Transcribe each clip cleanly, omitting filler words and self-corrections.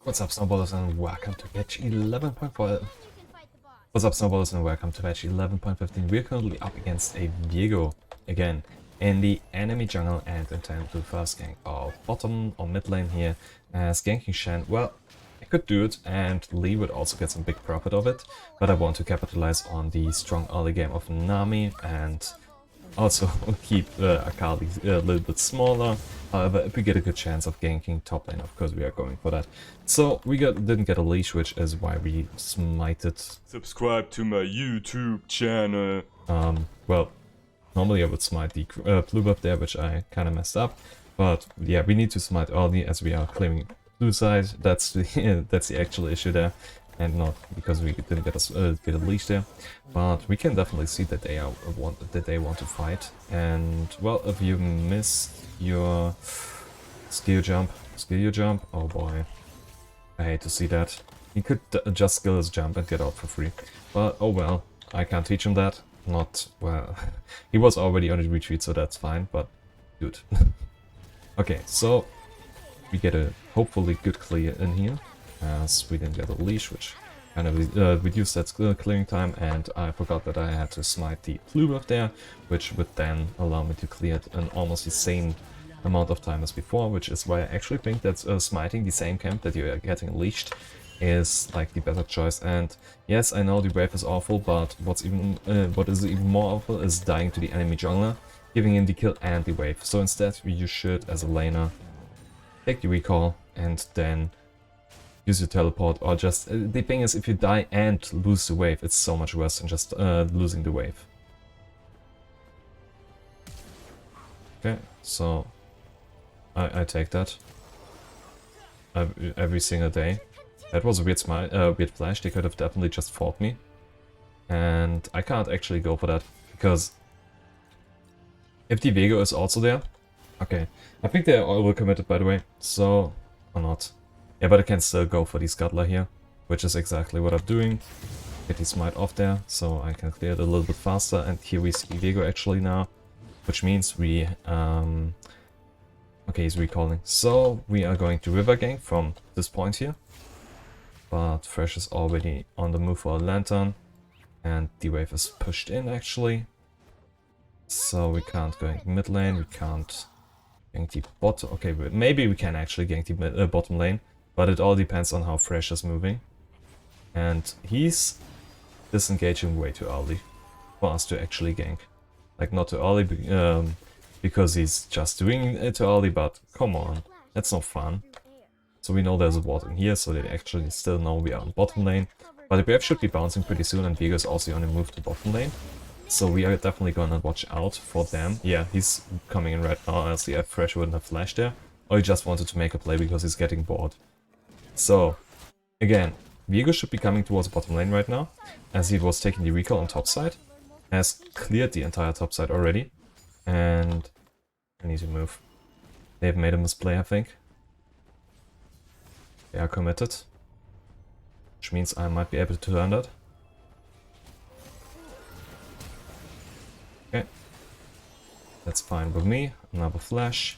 What's up, snowballers, and welcome to patch 11.4. What's up, snowballers, and welcome to patch 11.15. We're currently up against a Viego again in the enemy jungle and intend to first gank our bottom or mid lane here as ganking Shen. Well, I could do it and Lee would also get some big profit of it, but I want to capitalize on the strong early game of Nami and also keep Akali a little bit smaller. However, if we get a good chance of ganking top lane, of course we are going for that. So we didn't get a leash, which is why we smited. Subscribe to my YouTube channel. Well, normally I would smite the blue buff there, which I kind of messed up. But yeah, we need to smite early as we are clearing blue side. That's the that's the actual issue there, and not because we didn't get a leash there. But we can definitely see that they want to fight. And well, if you miss your skill jump, oh boy, I hate to see that. He could just skill his jump and get out for free. But oh well, I can't teach him that. Not well. He was already on a retreat, so that's fine. But good. Okay, so we get a hopefully good clear in here, as we didn't get a leash, which kind of reduced that clearing time, and I forgot that I had to smite the blue buff there, which would then allow me to clear it in almost the same amount of time as before, which is why I actually think that smiting the same camp that you are getting leashed is like the better choice. And yes, I know the wave is awful, but what is even more awful is dying to the enemy jungler, giving him the kill and the wave. So instead you should, as a laner, take the recall and then use your teleport, or just the thing is, if you die and lose the wave, it's so much worse than just losing the wave. Okay, so I take that every single day. That was a weird flash. They could have definitely just fought me, and I can't actually go for that because if the Viego is also there, okay, I think they're overcommitted, by the way, so or not. Yeah, but I can still go for the scuttler here, which is exactly what I'm doing. Get the smite off there, so I can clear it a little bit faster. And here we see Viego actually now, which means we okay, he's recalling. So we are going to river gank from this point here. But Fresh is already on the move for a lantern, and the wave is pushed in actually. So we can't gank mid lane, we can't gank the bottom. Okay, maybe we can actually gank the bottom lane, but it all depends on how Fresh is moving. And he's disengaging way too early for us to actually gank. Like, not too early because he's just doing it too early, but come on, that's not fun. So we know there's a ward in here, so they actually still know we are on bottom lane. But the wave should be bouncing pretty soon, and Viego is also on the move to bottom lane. So we are definitely gonna watch out for them. Yeah, he's coming in right now, as the Fresh wouldn't have flashed there. Or he just wanted to make a play because he's getting bored. So, again, Viego should be coming towards the bottom lane right now, as he was taking the recall on top side. Has cleared the entire top side already. And I need to move. They have made a misplay, I think. They are committed. Which means I might be able to turn that. Okay. That's fine with me. Another flash.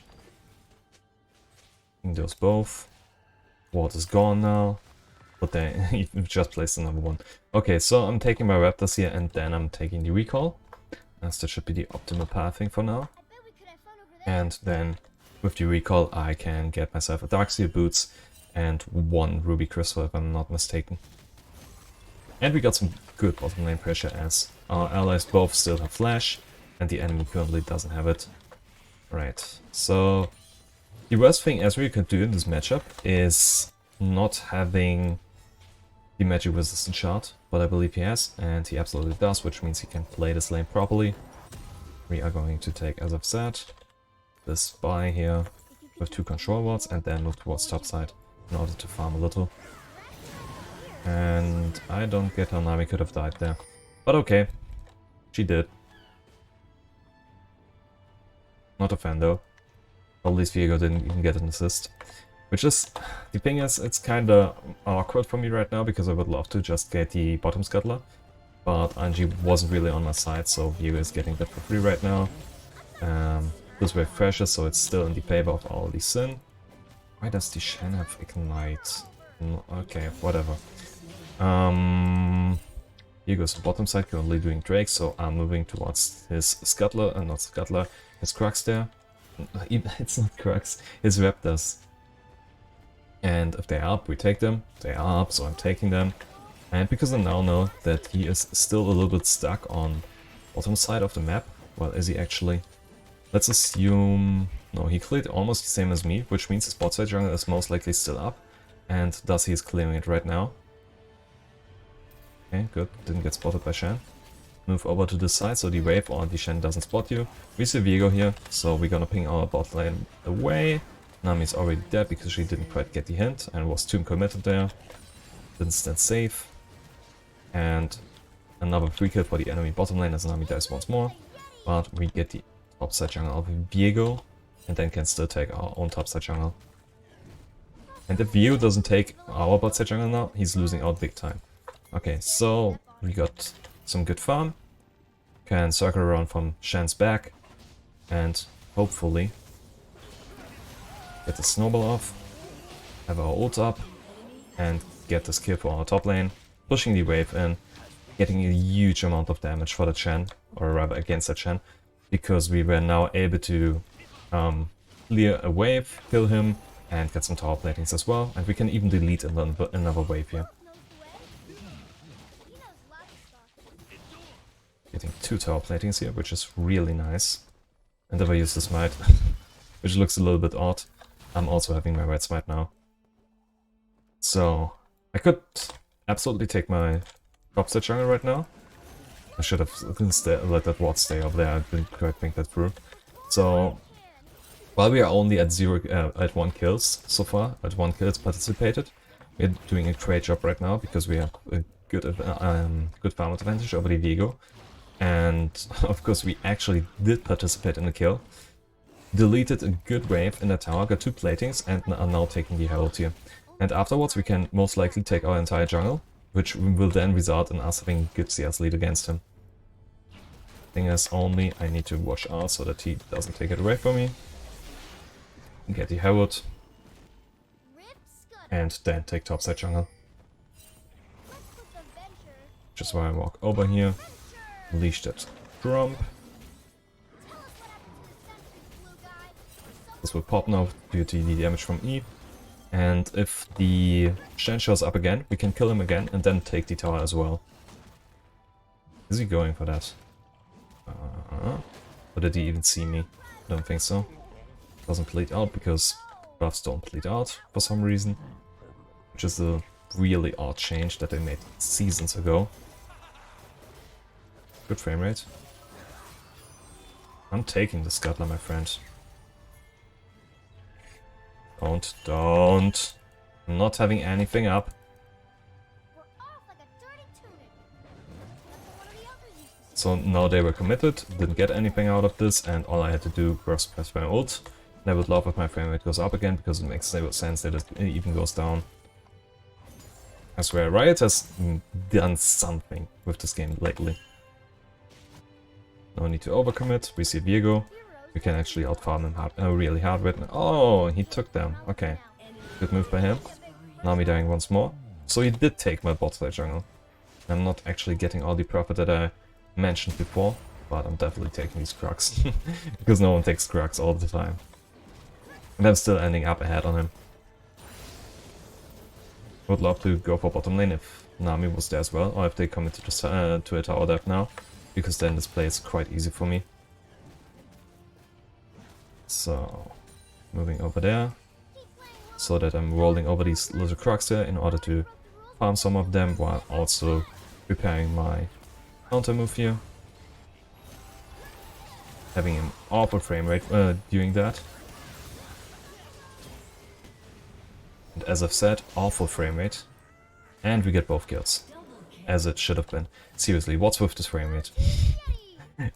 Those both. Ward is gone now. But they just placed another one. Okay, so I'm taking my raptors here and then I'm taking the recall. As that should be the optimal pathing for now. And then with the recall I can get myself a Darkseer boots and one Ruby Crystal if I'm not mistaken. And we got some good bottom lane pressure as our allies both still have flash and the enemy currently doesn't have it. Right, so the worst thing Ezreal can do in this matchup is not having the magic resistant shard, but I believe he has, and he absolutely does, which means he can play this lane properly. We are going to take, as I've said, this buy here with 2 control wards and then move towards topside in order to farm a little. And I don't get how Nami could have died there. But okay, she did. Not a fan though. At least Viego didn't even get an assist. Which is, the thing is, it's kinda awkward for me right now because I would love to just get the bottom scuttler. But Angie wasn't really on my side, so Viego is getting that for free right now. This wave fresher, so it's still in the favor of all the Sin. Why does the Shen have Ignite? Okay, whatever. Here goes the bottom side, currently doing Drake, so I'm moving towards his Scuttler, not Scuttler, his Crux there. It's not Crux, his Raptors. And if they're up, we take them. They are up, so I'm taking them. And because I now know that he is still a little bit stuck on bottom side of the map, well, is he actually? Let's assume... No, he cleared almost the same as me, which means his bot side jungle is most likely still up. And thus he is clearing it right now. Okay, good. Didn't get spotted by Shen. Move over to this side so the wave or the Shen doesn't spot you. We see Viego here, so we're gonna ping our bot lane away. Nami's already dead because she didn't quite get the hint and was too committed there. Didn't stand safe. And another free kill for the enemy bottom lane as Nami dies once more. But we get the top side jungle of Viego and then can still take our own top side jungle. And if Viego doesn't take our bot side jungle now, he's losing out big time. Okay, so we got some good farm. Can circle around from Shen's back and hopefully get the snowball off, have our ult up and get this kill for our top lane, pushing the wave in, getting a huge amount of damage for the Shen, or rather against the Shen, because we were now able to clear a wave, kill him and get some tower platings as well, and we can even delete another wave here. Getting 2 tower platings here, which is really nice. And if I use the smite, which looks a little bit odd, I'm also having my red smite now. So, I could absolutely take my top side jungle right now. I should have let that ward stay over there, I didn't quite think that through. So, while we are only at 1 kills so far, at 1 kills participated, we're doing a great job right now because we have a good farm advantage over the Viego. And of course we actually did participate in the kill. Deleted a good wave in the tower, got 2 platings and are now taking the Herald here. And afterwards we can most likely take our entire jungle, which will then result in us having good CS lead against him. Thing is only I need to watch out so that he doesn't take it away from me. Get the Herald. And then take topside jungle. Just why I walk over here. Unleash that Trump. This will pop now due to the damage from E. And if the Shen shows up again, we can kill him again and then take the tower as well. Is he going for that? Or did he even see me? I don't think so. Doesn't bleed out because buffs don't bleed out for some reason. Which is a really odd change that they made seasons ago. Good frame rate. I'm taking the Scuttler, my friend. Don't. I'm not having anything up. So now they were committed, didn't get anything out of this, and all I had to do was press my ult. And I would love if my frame rate goes up again, because it makes sense that it even goes down. I swear, Riot has done something with this game lately. No need to overcommit. We see Viego. We can actually outfarm him really hard with. Oh, he took them. Okay. Good move by him. Nami dying once more. So he did take my bot side jungle. I'm not actually getting all the profit that I mentioned before, but I'm definitely taking these Crux. Because no one takes Crux all the time. And I'm still ending up ahead on him. Would love to go for bottom lane if Nami was there as well, or if they committed to a tower dive now. Because then this play is quite easy for me. So, moving over there, so that I'm rolling over these little Crux here in order to farm some of them while also preparing my counter move here. Having an awful frame rate during that. And as I've said, awful frame rate. And we get both kills. As it should have been. Seriously, what's with this frame rate?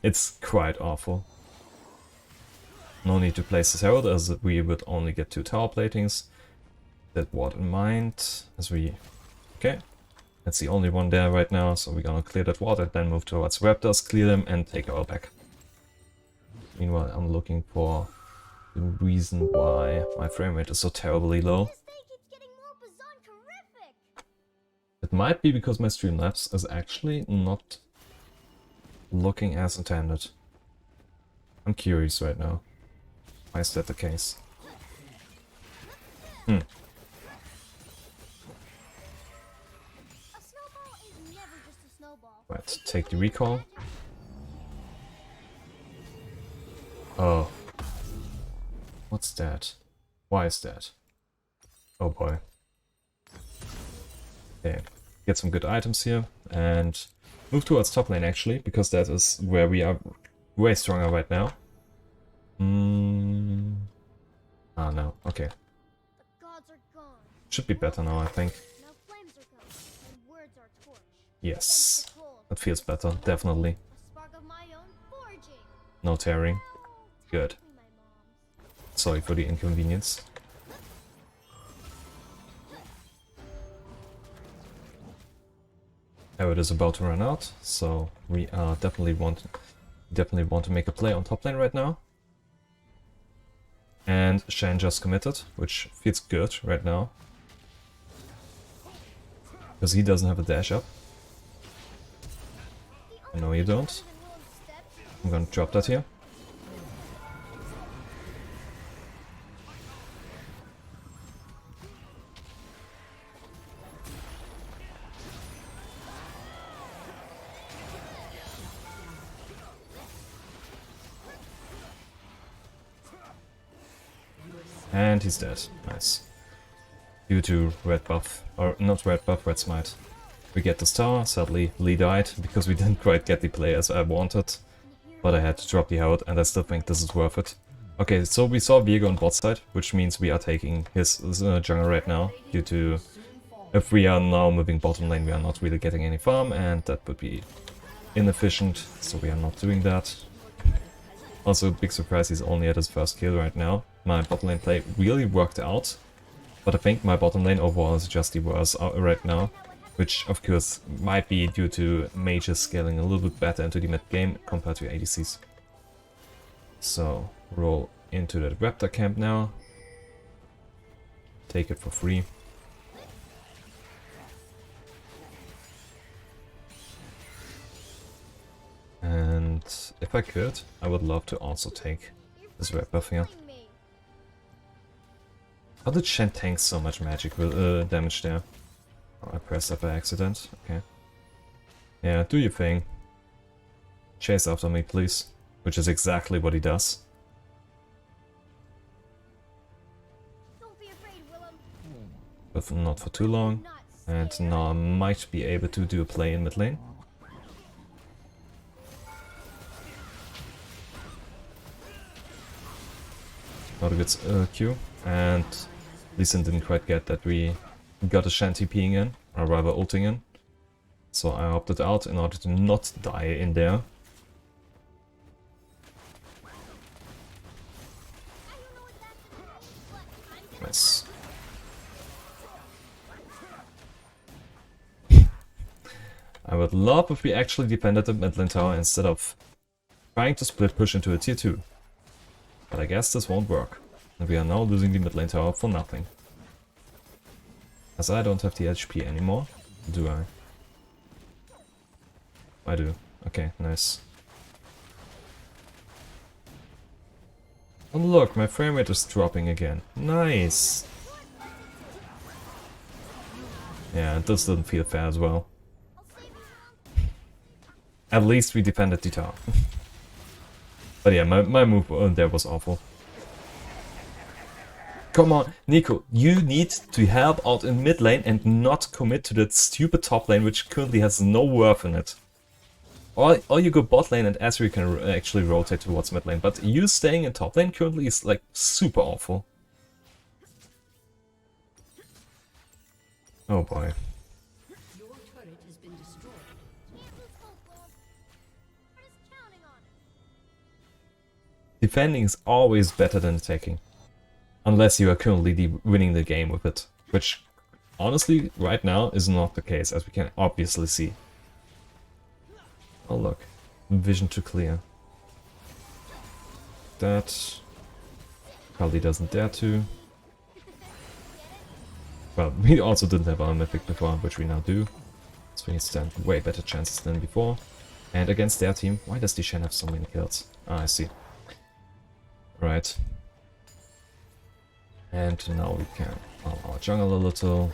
It's quite awful. No need to place this Herald, as we would only get 2 tower platings. That ward in mind, as we... Okay, that's the only one there right now, so we're gonna clear that ward and then move towards Raptors, clear them and take our back. Meanwhile, I'm looking for the reason why my frame rate is so terribly low. It might be because my Streamlabs is actually not looking as intended. I'm curious right now. Why is that the case? A snowball is never just a snowball. Right, take the recall. Oh. What's that? Why is that? Oh boy. Okay, get some good items here and move towards top lane actually, because that is where we are way stronger right now. Ah no, okay. The gods are gone. Should be better now, I think. Now flames are gone, and words are torched. Yes, Events are told. that feels better, definitely. A spark of my own forging. No tearing. Oh, Good. technically my mom's. Sorry for the inconvenience. It is about to run out, so we are definitely want to make a play on top lane right now. And Shen just committed, which feels good right now. Because he doesn't have a dash up. No, you don't. I'm gonna drop that here. And he's dead. Nice. Due to red buff, or not red buff, red smite. We get this tower. Sadly, Lee died because we didn't quite get the play as I wanted. But I had to drop the Herald, and I still think this is worth it. Okay, so we saw Viego on bot side, which means we are taking his jungle right now. Due to, if we are now moving bottom lane, we are not really getting any farm, and that would be inefficient, so we are not doing that. Also, big surprise, he's only at his first kill right now. My bottom lane play really worked out, but I think my bottom lane overall is just the worst right now, which of course might be due to mages scaling a little bit better into the mid game compared to ADCs. So, roll into that Raptor camp now. Take it for free. And if I could, I would love to also take this red buff here. How did Shen tank so much magic damage there? Oh, I pressed that by accident. Okay. Yeah, do your thing. Chase after me, please. Which is exactly what he does. Don't be afraid, Willem. But not for too long. And now I might be able to do a play in mid lane. Not a good Q. And Lee Sin didn't quite get that we got a Shen TPing in, or rather ulting in. So I opted out in order to not die in there. Nice. I would love if we actually defended the mid lane tower instead of trying to split push into a tier 2. But I guess this won't work. And we are now losing the mid lane tower for nothing. As I don't have the HP anymore, do I? I do. Okay, nice. And look, my frame rate is dropping again. Nice! Yeah, this didn't feel fair as well. At least we defended the tower. But yeah, my move there was awful. Come on, Nico, you need to help out in mid lane and not commit to that stupid top lane which currently has no worth in it. Or you go bot lane and Ezreal can actually rotate towards mid lane, but you staying in top lane currently is like super awful. Oh boy. Your turret has been destroyed. Can't lose hope, Willem. We're just counting on it. Defending is always better than attacking. Unless you are currently winning the game with it. Which, honestly, right now is not the case, as we can obviously see. Oh look. Vision too clear. That... Kali doesn't dare to. Well, we also didn't have our Mythic before, which we now do. So we stand way better chances than before. And against their team, why does Dishan have so many kills? Ah, I see. Right. And now we can farm our jungle a little.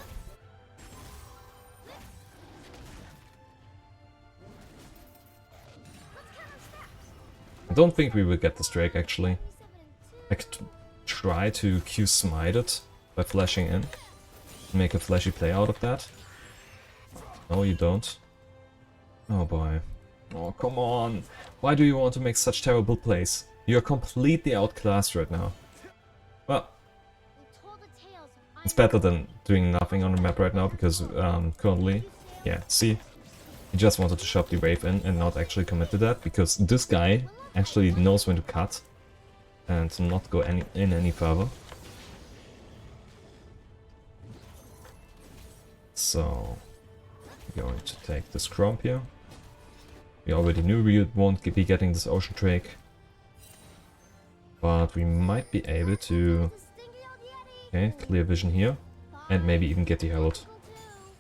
I don't think we will get this Drake actually. I could try to Q smite it by flashing in. Make a flashy play out of that. No, you don't. Oh boy. Oh, come on. Why do you want to make such terrible plays? You're completely outclassed right now. Well, it's better than doing nothing on the map right now, because currently, yeah, see? He just wanted to shove the wave in and not actually commit to that, because this guy actually knows when to cut and not go any further. So, we're going to take this Cromp here. We already knew we won't be getting this Ocean Drake, but we might be able to, okay, clear vision here, and maybe even get the Herald.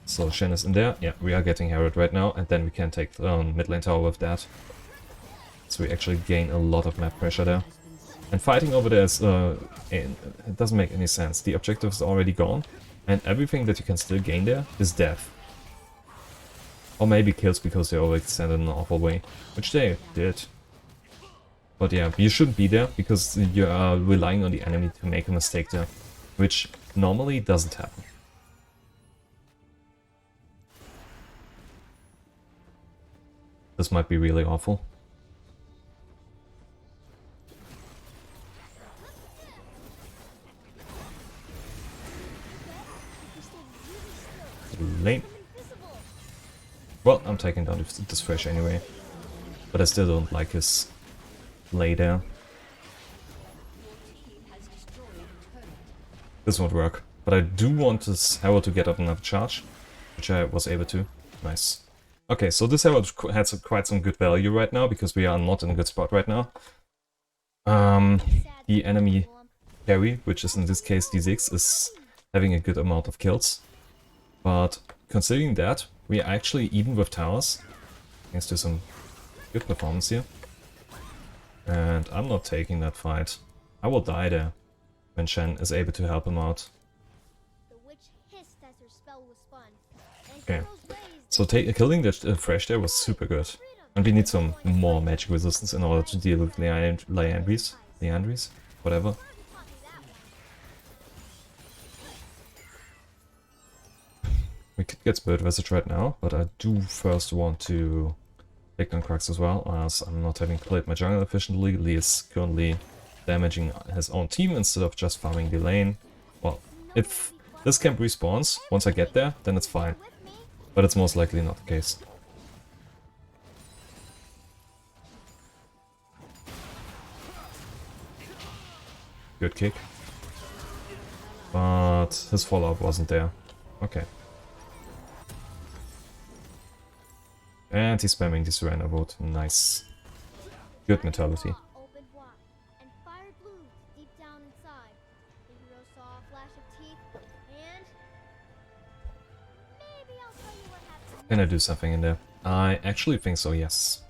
So Shen is in there, yeah, we are getting Herald right now, and then we can take mid lane tower with that. So we actually gain a lot of map pressure there. And fighting over there is, it doesn't make any sense. The objective is already gone, and everything that you can still gain there is death. Or maybe kills because they overextended in an awful way, which they did. But yeah, you shouldn't be there because you are relying on the enemy to make a mistake there, which normally doesn't happen. This might be really awful. Lane. Well, I'm taking down this Fresh anyway, but I still don't like his play there. This won't work, but I do want this Herald to get up another charge, which I was able to. Nice. Okay, so this Herald has quite some good value right now, because we are not in a good spot right now. The enemy carry, which is in this case D6, is having a good amount of kills. But considering that, we are actually even with towers, thanks to some good performance here. And I'm not taking that fight. I will die there when Shen is able to help him out. Okay, so killing the Fresh there was super good. And we need some more magic resistance in order to deal with Leandries, whatever. We could get Spirit Visage right now, but I do first want to take down Crux as well, as I'm not having played my jungle efficiently. Lee is currently damaging his own team instead of just farming the lane. Well, if this camp respawns once I get there, then it's fine. But it's most likely not the case. Good kick. But his follow-up wasn't there. Okay. And he's spamming the Surrender vote. Nice. Good mentality. Can I do something in there? I actually think so, yes.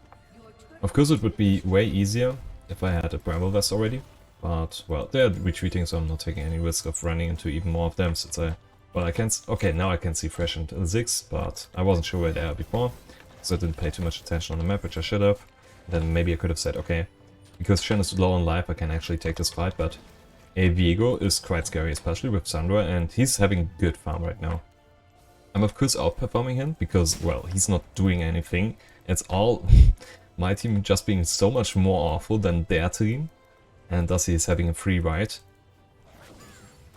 Of course it would be way easier if I had a Bramble Vest already. But, well, they're retreating, so I'm not taking any risk of running into even more of them, since well, I can... Okay, now I can see Fresh and Ziggs, but I wasn't sure where they are before. So I didn't pay too much attention on the map, which I should have. Then maybe I could have said, okay, because Shen is low on life, I can actually take this fight, but a Viego is quite scary, especially with Sandra, and he's having good farm right now. I'm of course outperforming him, because, well, he's not doing anything. It's all my team just being so much more awful than their team, and thus he is having a free ride.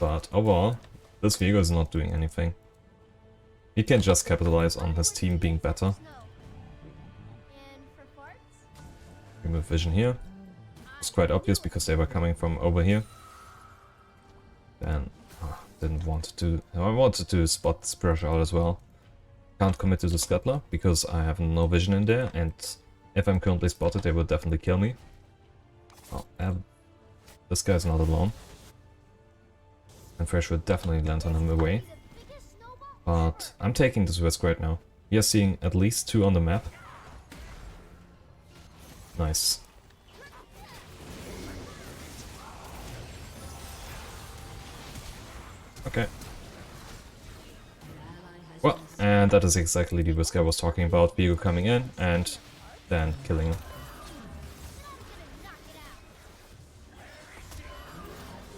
But overall, this Viego is not doing anything. He can just capitalize on his team being better. Remove vision here. It's quite obvious because they were coming from over here. Then didn't want to. I wanted to spot this pressure out as well. Can't commit to the Scuttler because I have no vision in there, and if I'm currently spotted, they will definitely kill me. Oh, this guy's not alone. And Fresh would definitely land on him away. But I'm taking this risk right now. We are seeing at least 2 on the map. Nice. Okay. Well, and that is exactly the risk I was talking about. Viego coming in and then killing him.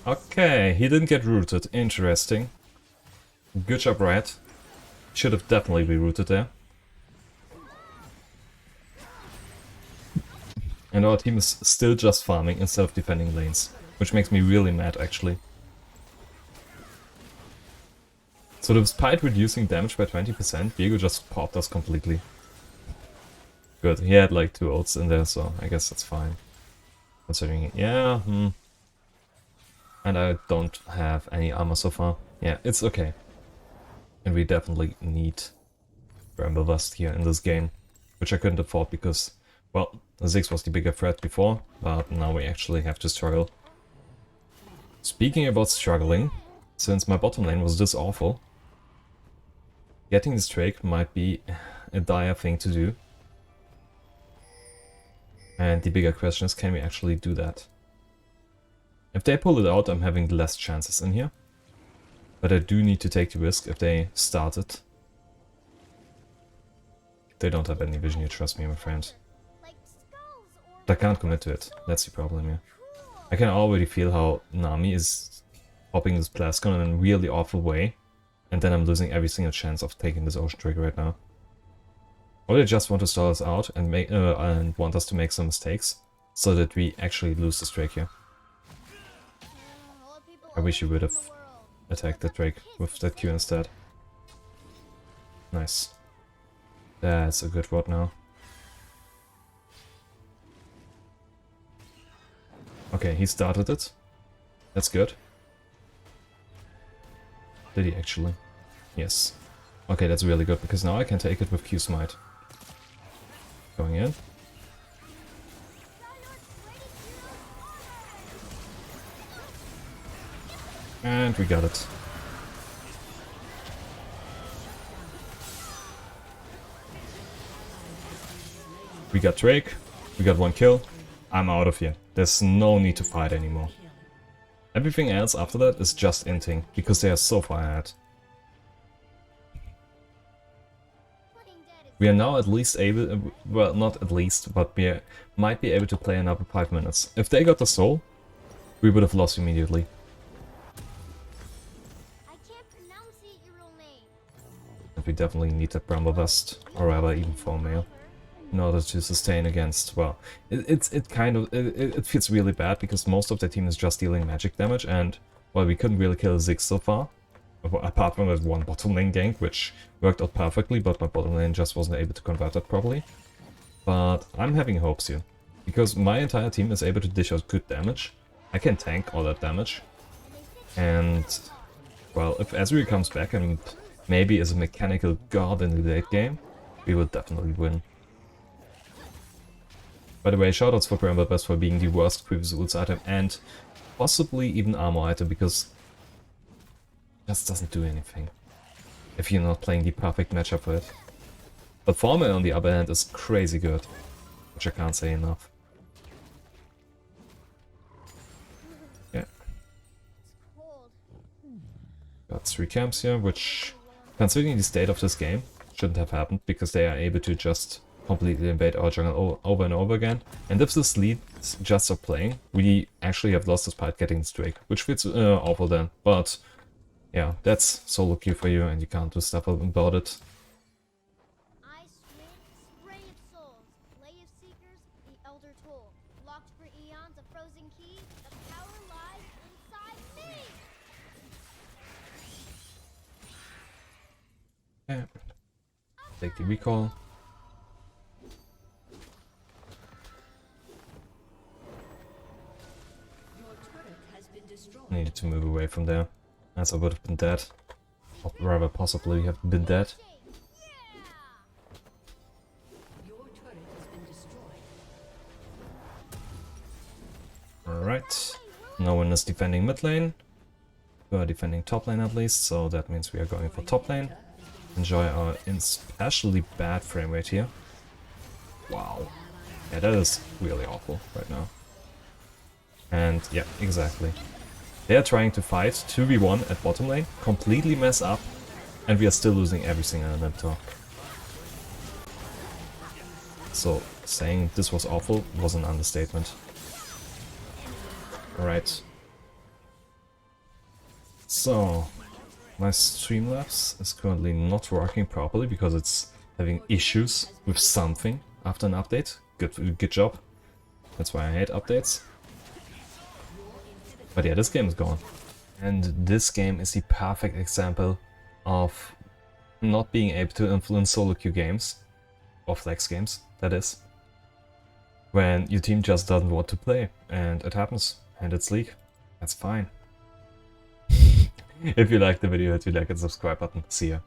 Okay, he didn't get rooted. Interesting. Good job, Riot. Should have definitely been rooted there. And our team is still just farming instead of defending lanes, which makes me really mad, actually. So despite reducing damage by 20%, Viego just popped us completely. Good, he had like 2 ults in there, so I guess that's fine. Considering it, yeah, And I don't have any armor so far. Yeah, it's okay. And we definitely need Bramblevust here in this game, which I couldn't afford because, well, Ziggs was the bigger threat before, but now we actually have to struggle. Speaking about struggling, since my bottom lane was this awful, getting this Drake might be a dire thing to do. And the bigger question is, can we actually do that? If they pull it out, I'm having less chances in here. But I do need to take the risk if they start it. They don't have any vision, you trust me, my friend. Like skulls or But I can't commit to it, that's the problem here. I can already feel how Nami is popping this Plascon in a really awful way. And then I'm losing every single chance of taking this Ocean Drake right now. Or they just want to stall us out and make and want us to make some mistakes, so that we actually lose this Drake here. all the people I wish you would have in the world. attacked that Drake with that Q instead. Nice. That's a good ward now. Okay, he started it. That's good. Did he actually? Yes. Okay, that's really good, because now I can take it with Q Smite. Going in. And we got it. We got Drake. We got 1 kill. I'm out of here. There's no need to fight anymore. Everything else after that is just inting, because they are so far ahead. Playing dead is We are now at least able, well, not at least, but might be able to play another 5 minutes. If they got the soul, we would have lost immediately. I can't pronounce your real name. And we definitely need that Bramblevest, or rather even 4 male, in order to sustain against, well, it feels really bad, because most of the team is just dealing magic damage, and, well, we couldn't really kill Ziggs so far. Apart from that 1 bottom lane gank, which worked out perfectly, but my bottom lane just wasn't able to convert that properly. But I'm having hopes here, because my entire team is able to dish out good damage. I can tank all that damage. And, well, if Ezreal comes back and maybe is a mechanical god in the late game, we will definitely win. By the way, shoutouts for Bramblebest for being the worst previous ults item and possibly even armor item, because it just doesn't do anything if you're not playing the perfect matchup for it. But Formal on the other hand is crazy good, which I can't say enough. Yeah, Cold. got 3 camps here, which, considering the state of this game, shouldn't have happened, because they are able to just completely invade our jungle over and over again. And if this leads just stop playing, we actually have lost despite getting this Drake, which feels awful then. But yeah, that's solo queue for you, and you can't do stuff about it. Ice wind, spray of souls, lay of seekers, the elder toll. Locked for eons, a frozen key. The power lies inside me. Yeah. Take the recall. Your turret has been destroyed. Needed to move away from there, as I would have been dead. Or rather, possibly have been dead. Yeah. Your turret has been destroyed. Alright. No one is defending mid lane. We are defending top lane at least, so that means we are going for top lane. enjoy our especially bad frame rate here. Wow. Yeah, that is really awful right now. And yeah, exactly. They are trying to fight 2v1 at bottom lane, completely mess up, and we are still losing every single inventor. So saying this was awful was an understatement. Alright. So, my Streamlabs is currently not working properly because it's having issues with something after an update. Good job. That's why I hate updates. But yeah, this game is gone. And this game is the perfect example of not being able to influence solo queue games, or flex games, that is. When your team just doesn't want to play, and it happens, and it's League. That's fine. If you liked the video, hit the like and subscribe button. See ya.